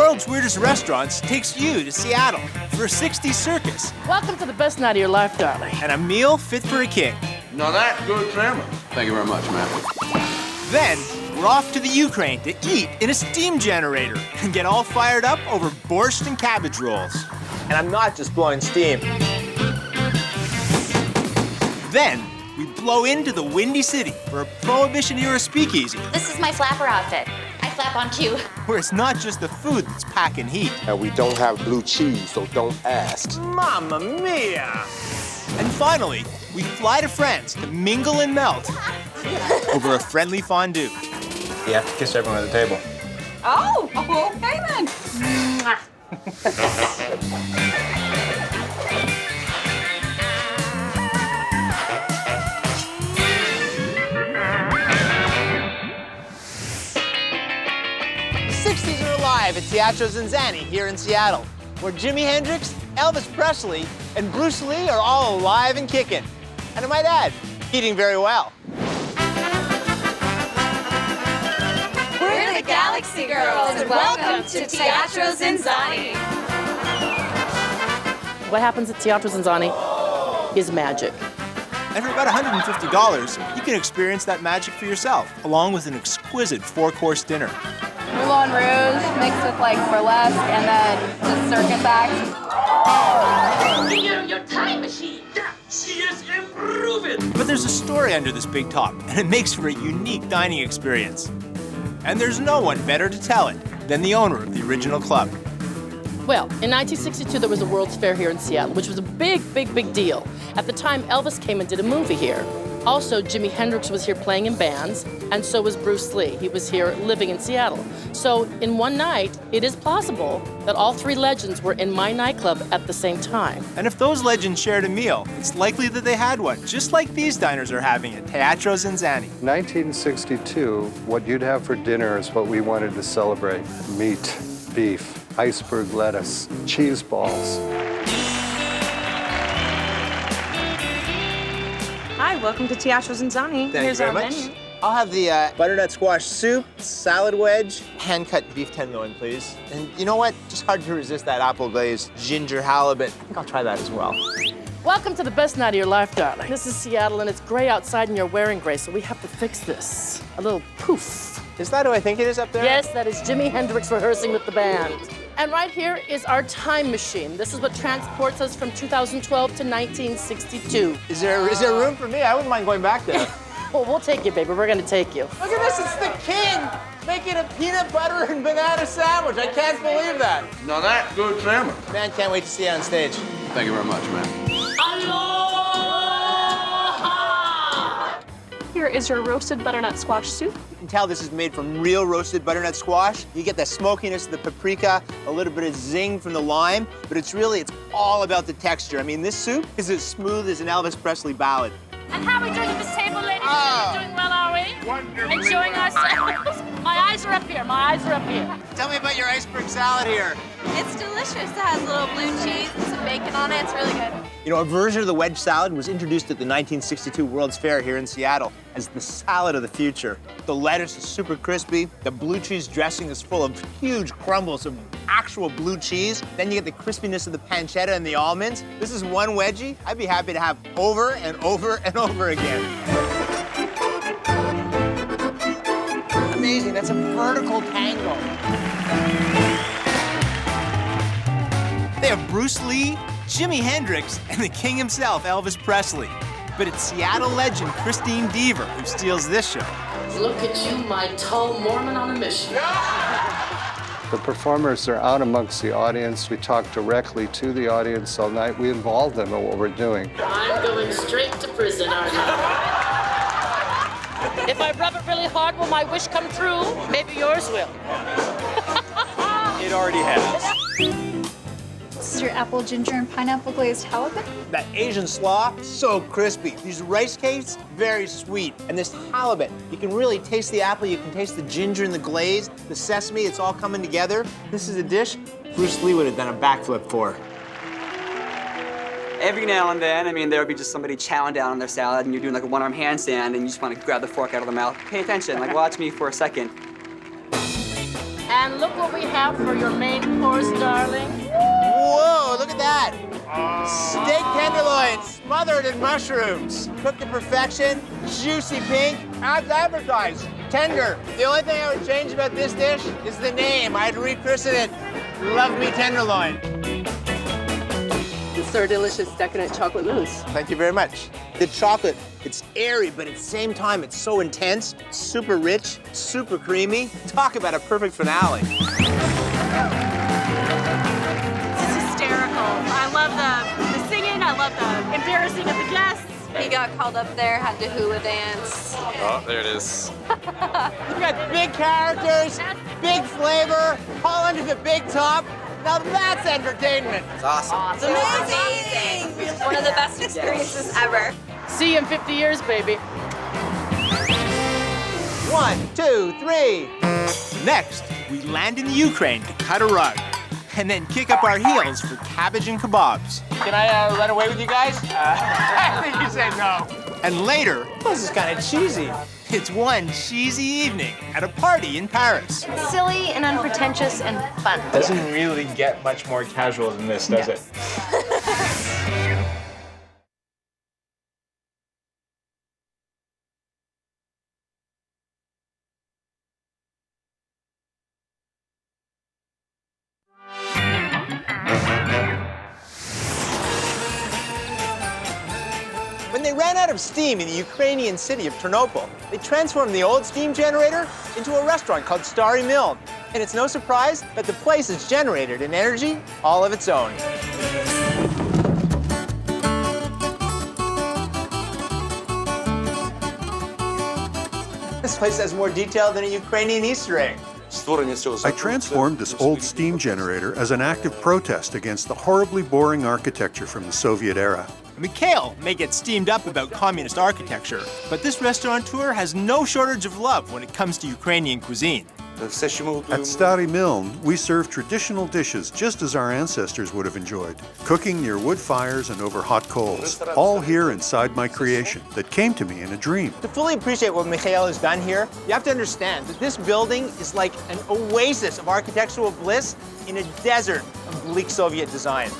World's Weirdest Restaurants takes you to Seattle for a 60s circus Welcome to the best night of your life, darling. and a meal fit for a king. Now that's good salmon. Thank you very much, ma'am. Then, we're off to the Ukraine to eat in a steam generator and get all fired up over borscht and cabbage rolls. And I'm not just blowing steam. Then, we blow into the Windy City for a Prohibition-era speakeasy, This is my flapper outfit. I flap on cue. where it's not just the food that's packing heat. And we don't have blue cheese, so don't ask. Mamma mia! And finally, we fly to France to mingle and melt over a friendly fondue. You have to kiss everyone at the table. Oh, okay then. Mwah. The 60s are alive at Teatro ZinZanni here in Seattle, where Jimi Hendrix, Elvis Presley, and Bruce Lee are all alive and kicking. And I might add, eating very well. We're the Galaxy Girls, and welcome to Teatro ZinZanni. What happens at Teatro ZinZanni is magic. And for about $150, you can experience that magic for yourself, along with an exquisite 4-course dinner. Moulin Rouge mixed with like burlesque and then just circus act. Your time machine. She is improving. But there's a story under this big top, and it makes for a unique dining experience. And there's no one better to tell it than the owner of the original club. Well, in 1962, there was a World's Fair here in Seattle, which was a big, big, big deal. At the time, Elvis came and did a movie here. Also, Jimi Hendrix was here playing in bands, and so was Bruce Lee. He was here living in Seattle. So in one night, it is possible that all three legends were in my nightclub at the same time. And if those legends shared a meal, it's likely that they had one, just like these diners are having at Teatro ZinZanni. 1962, what you'd have for dinner is what we wanted to celebrate. Meat, beef, iceberg lettuce, cheese balls. Hi, welcome to Teatro ZinZanni. Thank you very much. I'll have the butternut squash soup, salad wedge, hand-cut beef tenderloin, please. And you know what? Just hard to resist that apple-glazed ginger halibut. I think I'll try that as well. Welcome to the best night of your life, darling. This is Seattle, and it's gray outside, and you're wearing gray, so we have to fix this. A little poof. Is that who I think it is up there? Yes, that is Jimi Hendrix rehearsing with the band. And right here is our time machine. This is what transports us from 2012 to 1962. Is there room for me? I wouldn't mind going back there. Well, we'll take you, baby. We're gonna take you. Look at this, it's the king making a peanut butter and banana sandwich. I can't believe that. Now that's good salmon. Man, can't wait to see you on stage. Thank you very much, ma'am. Aloha! Here is your roasted butternut squash soup. You can tell this is made from real roasted butternut squash. You get the smokiness of the paprika, a little bit of zing from the lime, but it's all about the texture. I mean, this soup is as smooth as an Elvis Presley ballad. And how are we doing at this table, ladies? We're doing well, are we? Wonderfully Enjoying ourselves? My eyes are up here. My eyes are up here. Tell me about your iceberg salad here. It's delicious. It has a little blue cheese and some bacon on it. It's really good. You know, a version of the wedge salad was introduced at the 1962 World's Fair here in Seattle as the salad of the future. The lettuce is super crispy. The blue cheese dressing is full of huge crumbles of actual blue cheese. Then you get the crispiness of the pancetta and the almonds. This is one wedgie I'd be happy to have over and over and over again. Amazing, that's a vertical tango. They have Bruce Lee, Jimi Hendrix, and the king himself, Elvis Presley. But it's Seattle legend Christine Deaver who steals this show. Look at you, my tall Mormon on a mission. The performers are out amongst the audience. We talk directly to the audience all night. We involve them in what we're doing. I'm going straight to prison, aren't I? If I rub it really hard, will my wish come true? Maybe yours will. It already has. This is your apple, ginger, and pineapple glazed halibut. That Asian slaw, so crispy. These rice cakes, very sweet. And this halibut, you can really taste the apple, you can taste the ginger and the glaze, the sesame, it's all coming together. This is a dish Bruce Lee would have done a backflip for. Every now and then, I mean, there would be just somebody chowing down on their salad and you're doing like a one-arm handstand and you just want to grab the fork out of the mouth. Pay attention, like watch me for a second. And look what we have for your main course, darling. Whoa, look at that. Steak tenderloin smothered in mushrooms. Cooked to perfection, juicy pink, as advertised, tender. The only thing I would change about this dish is the name. I'd rechristen it Love Me Tenderloin. It's our delicious decadent chocolate mousse. Thank you very much. The chocolate, it's airy, but at the same time, it's so intense, super rich, super creamy. Talk about a perfect finale. It's hysterical. I love the singing. I love the embarrassing of the guests. He got called up there, had to hula dance. Oh, there it is. You've got big characters, big flavor, all under the big top. Now that's entertainment. It's awesome. It's amazing. It's one of the best experiences ever. See you in 50 years, baby. 1, 2, 3. Next, we land in the Ukraine to cut a rug, and then kick up our heels for cabbage and kebabs. Can I run away with you guys? I think you said no. And later, this is kind of cheesy. It's one cheesy evening at a party in Paris. Silly and unpretentious and fun. Doesn't really get much more casual than this, does it? When they ran out of steam in the Ukrainian city of Ternopil, they transformed the old steam generator into a restaurant called Stary Milne. And it's no surprise that the place has generated an energy all of its own. This place has more detail than a Ukrainian Easter egg. I transformed this old steam generator as an act of protest against the horribly boring architecture from the Soviet era. Mikhail may get steamed up about communist architecture, but this restaurateur has no shortage of love when it comes to Ukrainian cuisine. At Stary Milne, we serve traditional dishes just as our ancestors would have enjoyed, cooking near wood fires and over hot coals, all here inside my creation that came to me in a dream. To fully appreciate what Mikhail has done here, you have to understand that this building is like an oasis of architectural bliss in a desert of bleak Soviet design.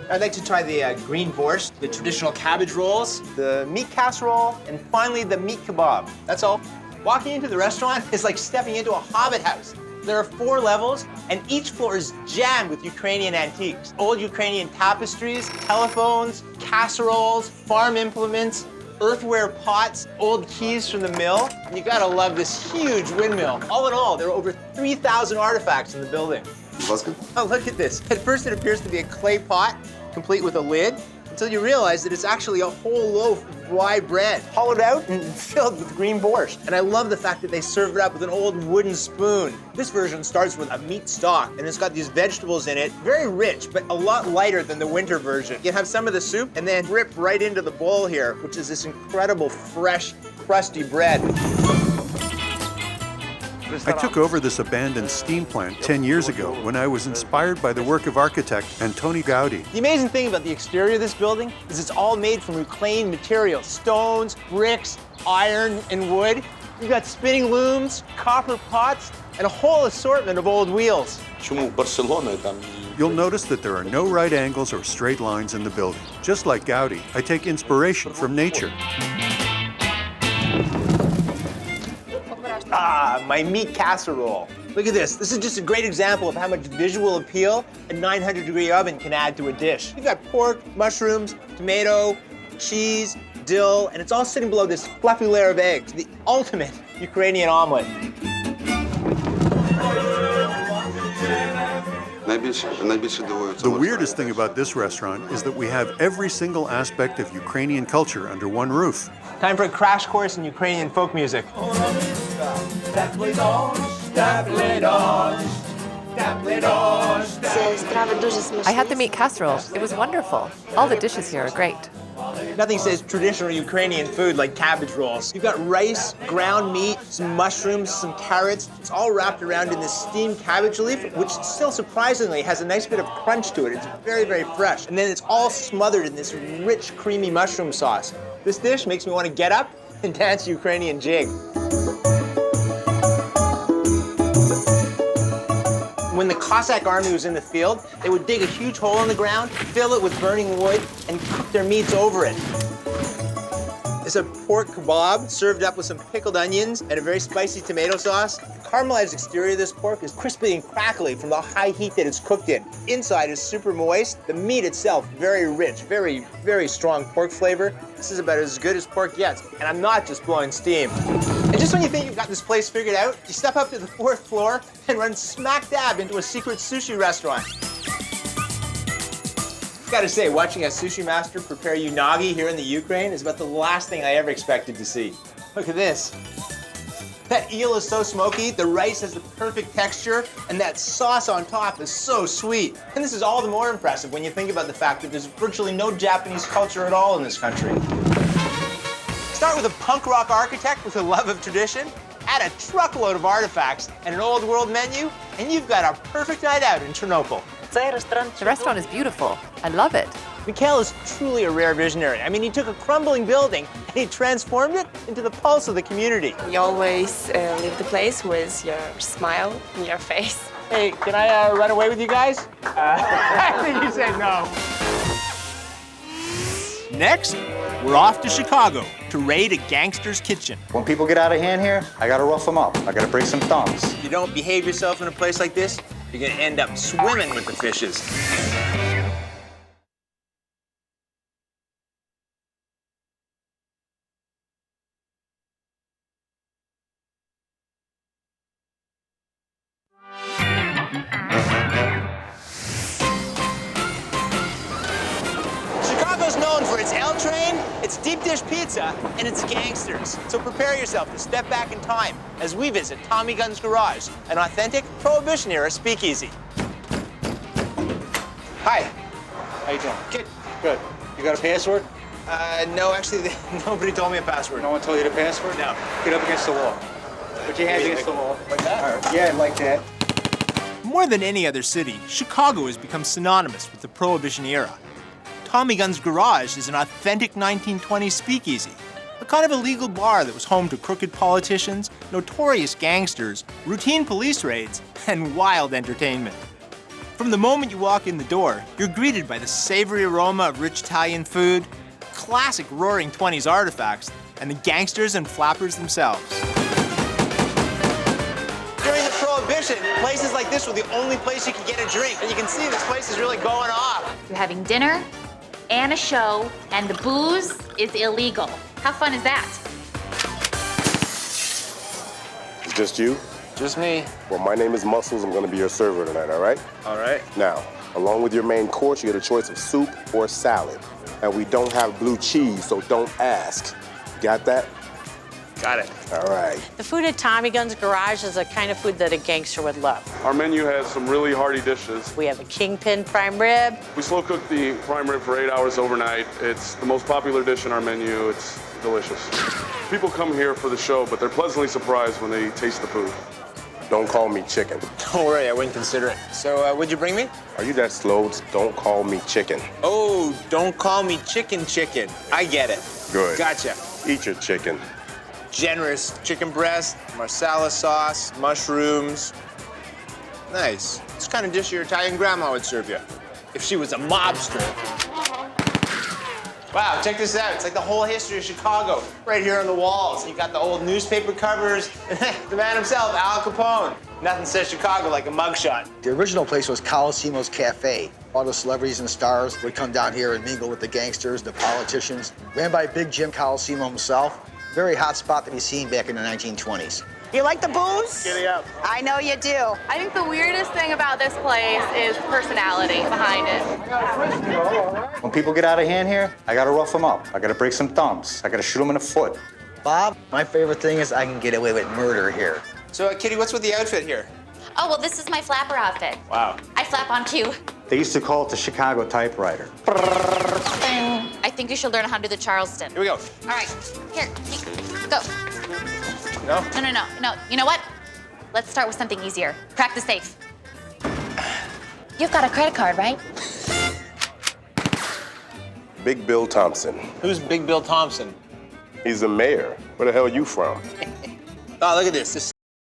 I'd like to try the green borscht, the traditional cabbage rolls, the meat casserole, and finally the meat kebab. That's all. Walking into the restaurant is like stepping into a hobbit house. There are 4 levels, and each floor is jammed with Ukrainian antiques. Old Ukrainian tapestries, telephones, casseroles, farm implements, earthenware pots, old keys from the mill. And you gotta love this huge windmill. All in all, there are over 3,000 artifacts in the building. Oh, look at this. At first it appears to be a clay pot, complete with a lid, until you realize that it's actually a whole loaf of rye bread, hollowed out and filled with green borscht. And I love the fact that they serve it up with an old wooden spoon. This version starts with a meat stock, and it's got these vegetables in it, very rich, but a lot lighter than the winter version. You have some of the soup, and then rip right into the bowl here, which is this incredible, fresh, crusty bread. I took over this abandoned steam plant 10 years ago when I was inspired by the work of architect Antoni Gaudi. The amazing thing about the exterior of this building is it's all made from reclaimed materials, stones, bricks, iron, and wood. You've got spinning looms, copper pots, and a whole assortment of old wheels. You'll notice that there are no right angles or straight lines in the building. Just like Gaudi, I take inspiration from nature. Ah, my meat casserole. Look at this. This is just a great example of how much visual appeal a 900-degree oven can add to a dish. You've got pork, mushrooms, tomato, cheese, dill, and it's all sitting below this fluffy layer of eggs, the ultimate Ukrainian omelet. The weirdest thing about this restaurant is that we have every single aspect of Ukrainian culture under one roof. Time for a crash course in Ukrainian folk music. I had the meat casserole. It was wonderful. All the dishes here are great. Nothing says traditional Ukrainian food like cabbage rolls. You've got rice, ground meat, some mushrooms, some carrots. It's all wrapped around in this steamed cabbage leaf, which still surprisingly has a nice bit of crunch to it. It's very, very fresh. And then it's all smothered in this rich, creamy mushroom sauce. This dish makes me want to get up and dance Ukrainian jig. Cossack army was in the field, they would dig a huge hole in the ground, fill it with burning wood, and cook their meats over it. It's a pork kebab served up with some pickled onions and a very spicy tomato sauce. The caramelized exterior of this pork is crispy and crackly from the high heat that it's cooked in. Inside is super moist. The meat itself, very rich, very, very strong pork flavor. This is about as good as pork gets, and I'm not just blowing steam. And just when you think you've got this place figured out, you step up to the 4th floor and run smack dab into a secret sushi restaurant. Gotta say, watching a sushi master prepare unagi here in the Ukraine is about the last thing I ever expected to see. Look at this. That eel is so smoky, the rice has the perfect texture, and that sauce on top is so sweet. And this is all the more impressive when you think about the fact that there's virtually no Japanese culture at all in this country. Start with a punk rock architect with a love of tradition, add a truckload of artifacts and an old world menu, and you've got a perfect night out in Chernobyl. The restaurant is beautiful. I love it. Mikhail is truly a rare visionary. I mean, he took a crumbling building and he transformed it into the pulse of the community. You always leave the place with your smile on your face. Hey, can I run away with you guys? I think you said no. Next, we're off to Chicago to raid a gangster's kitchen. When people get out of hand here, I gotta rough them up. I gotta break some thumbs. If you don't behave yourself in a place like this, you're gonna end up swimming with the fishes. Chicago's known for its L train, its deep dish pizza, and its gangsters. So prepare yourself to step back in time as we visit Tommy Gunn's Garage, an authentic Prohibition-era speakeasy. Hi. How you doing? Good. Good. You got a password? No, actually, nobody told me a password. No one told you the password? No. Get up against the wall. Put your hands against the wall. Like that? All right. Yeah, like that. More than any other city, Chicago has become synonymous with the Prohibition era. Tommy Gunn's Garage is an authentic 1920s speakeasy, a kind of illegal bar that was home to crooked politicians, notorious gangsters, routine police raids, and wild entertainment. From the moment you walk in the door, you're greeted by the savory aroma of rich Italian food, classic roaring 20s artifacts, and the gangsters and flappers themselves. During the Prohibition, places like this were the only place you could get a drink. And you can see this place is really going off. You're having dinner and a show, and the booze is illegal. How fun is that? It's just you? Just me. Well, my name is Muscles. I'm gonna be your server tonight, all right? All right. Now, along with your main course, you get a choice of soup or salad. And we don't have blue cheese, so don't ask. Got that? Got it. All right. The food at Tommy Gunn's Garage is the kind of food that a gangster would love. Our menu has some really hearty dishes. We have a kingpin prime rib. We slow cook the prime rib for 8 hours overnight. It's the most popular dish in our menu. It's delicious. People come here for the show, but they're pleasantly surprised when they taste the food. Don't call me chicken. Don't worry, I wouldn't consider it. So, what'd you bring me? Are you that slow? Don't call me chicken. Oh, don't call me chicken. I get it. Good. Gotcha. Eat your chicken. Generous chicken breast, marsala sauce, mushrooms. Nice. It's the kind of dish your Italian grandma would serve you if she was a mobster. Wow, check this out. It's like the whole history of Chicago right here on the walls. You got the old newspaper covers, the man himself, Al Capone. Nothing says Chicago like a mugshot. The original place was Coliseum's Cafe. All the celebrities and stars would come down here and mingle with the gangsters, the politicians. Ran by Big Jim Coliseum himself. Very hot spot to be seen back in the 1920s. You like the booze? Giddy up. I know you do. I think the weirdest thing about this place is the personality behind it. When people get out of hand here, I gotta rough them up. I gotta break some thumbs. I gotta shoot them in the foot. Bob, my favorite thing is I can get away with murder here. So, Kitty, what's with the outfit here? Oh, well, this is my flapper outfit. Wow. I flap on cue. They used to call it the Chicago typewriter. I think you should learn how to do the Charleston. Here we go. All right, here, go. No? No. You know what? Let's start with something easier. Crack the safe. You've got a credit card, right? Big Bill Thompson. Who's Big Bill Thompson? He's the mayor. Where the hell are you from? Oh, look at this. This